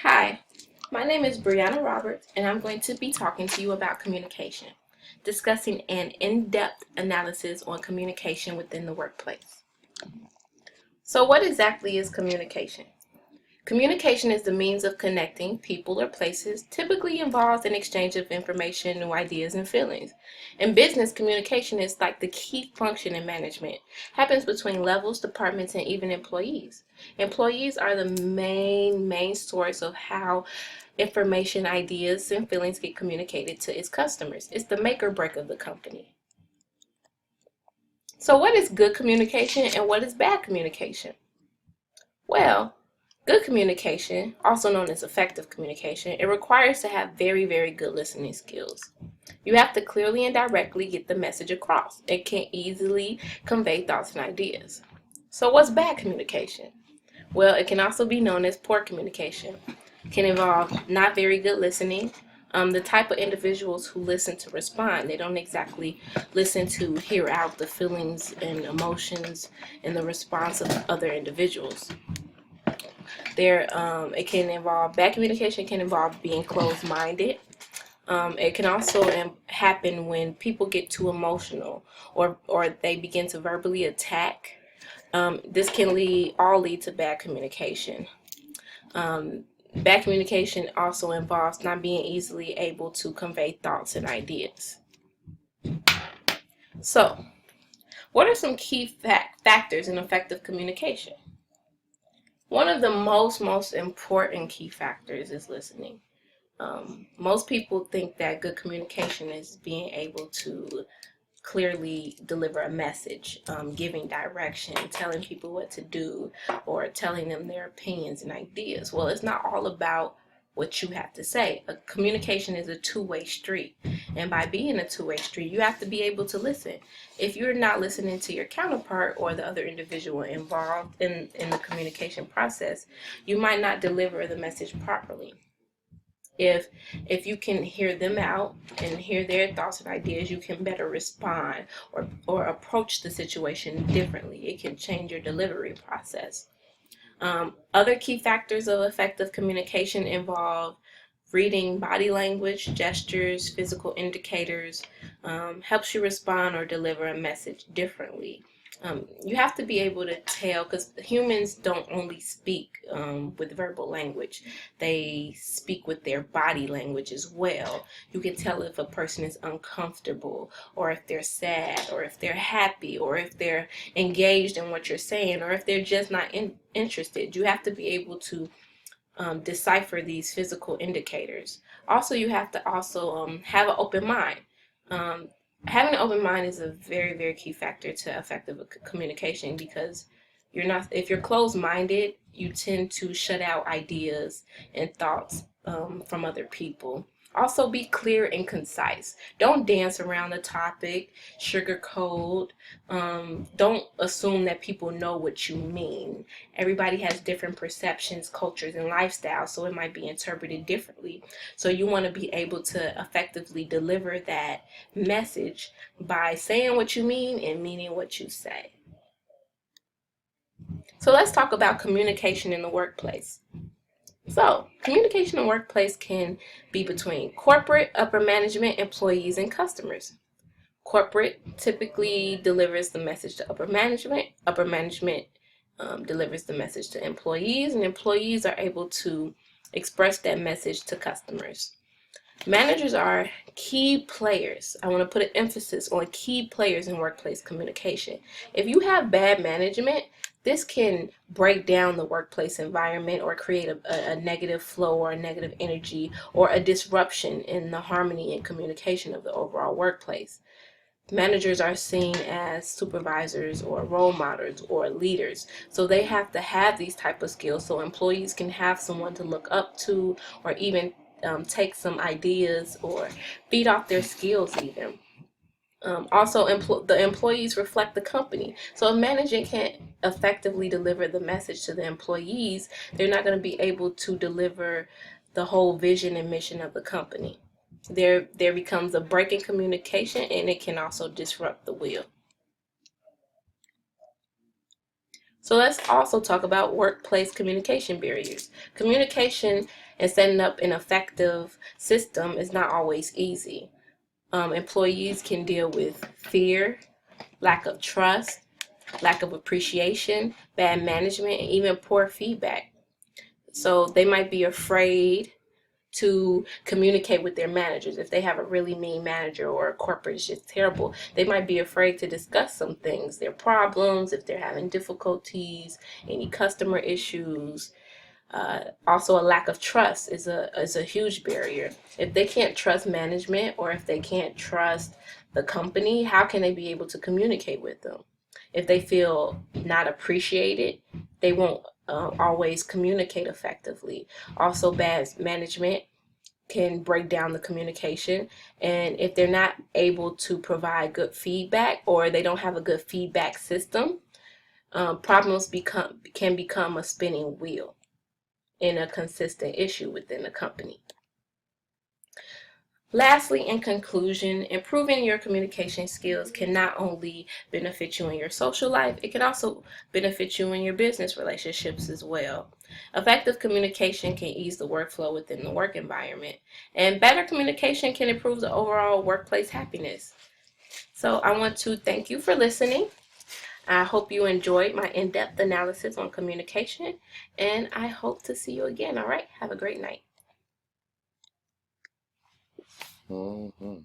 Hi, my name is Brianna Roberts, and I'm going to be talking to you about communication, discussing an in-depth analysis on communication within the workplace. So what exactly is communication? Communication is the means of connecting people or places, typically involves an exchange of information, new ideas, and feelings. In business, communication is like the key function in management. Happens between levels, departments, and even employees. Employees are the main source of how information, ideas, and feelings get communicated to its customers. It's the make or break of the company. So what is good communication and what is bad communication? Well, good communication, also known as effective communication, it requires to have very good listening skills. You have to clearly and directly get the message across. It can easily convey thoughts and ideas. So what's bad communication? Well, it can also be known as poor communication. It can involve not very good listening, the type of individuals who listen to respond. They don't exactly listen to hear out the feelings and emotions and the response of other individuals. It can involve bad communication. Can involve being closed-minded. It can also happen when people get too emotional or they begin to verbally attack. This can lead to bad communication. Bad communication also involves not being easily able to convey thoughts and ideas. So, what are some key factors in effective communication? One of the most important key factors is listening. Most people think that good communication is being able to clearly deliver a message, giving direction, telling people what to do, or telling them their opinions and ideas. Well, it's not all about what you have to say. Communication is a two-way street, and by being a two-way street, you have to be able to listen. If you're not listening to your counterpart or the other individual involved in the communication process, you might not deliver the message properly. If you can hear them out and hear their thoughts and ideas, you can better respond or approach the situation differently. It can change your delivery process. Other key factors of effective communication involve reading body language, gestures, physical indicators, helps you respond or deliver a message differently. You have to be able to tell, because humans don't only speak with verbal language, they speak with their body language as well. You can tell if a person is uncomfortable, or if they're sad, or if they're happy, or if they're engaged in what you're saying, or if they're just not interested. You have to be able to decipher these physical indicators. Also, you have to have an open mind. Um, Having an open mind is a very key factor to effective communication, because if you're closed-minded, you tend to shut out ideas and thoughts from other people. Also, be clear and concise. Don't dance around the topic, sugarcoat. Don't assume that people know what you mean. Everybody has different perceptions, cultures, and lifestyles, so it might be interpreted differently. So you want to be able to effectively deliver that message by saying what you mean and meaning what you say. So let's talk about communication in the workplace. So, communication in the workplace can be between corporate, upper management, employees, and customers. Corporate typically delivers the message to upper management. Upper management delivers the message to employees, and employees are able to express that message to customers. Managers are key players. I want to put an emphasis on key players in workplace communication. If you have bad management, this can break down the workplace environment or create a negative flow or a negative energy or a disruption in the harmony and communication of the overall workplace. Managers are seen as supervisors or role models or leaders, so they have to have these type of skills so employees can have someone to look up to, or even take some ideas or feed off their skills even. Also, the employees reflect the company. So if management can't effectively deliver the message to the employees, they're not going to be able to deliver the whole vision and mission of the company. There becomes a break in communication, and it can also disrupt the wheel. So let's also talk about workplace communication barriers. Communication and setting up an effective system is not always easy. Employees can deal with fear, lack of trust, lack of appreciation, bad management, and even poor feedback. So they might be afraid to communicate with their managers. If they have a really mean manager or a corporate is just terrible, they might be afraid to discuss some things, their problems, if they're having difficulties, any customer issues. Also, a lack of trust is a huge barrier. If they can't trust management or if they can't trust the company, how can they be able to communicate with them? If they feel not appreciated, they won't always communicate effectively. Also, bad management can break down the communication, and if they're not able to provide good feedback or they don't have a good feedback system, problems can become a spinning wheel in a consistent issue within the company. Lastly, in conclusion, improving your communication skills can not only benefit you in your social life, it can also benefit you in your business relationships as well. Effective communication can ease the workflow within the work environment, and better communication can improve the overall workplace happiness. So I want to thank you for listening. I hope you enjoyed my in-depth analysis on communication, and I hope to see you again. All right, have a great night. Mhm.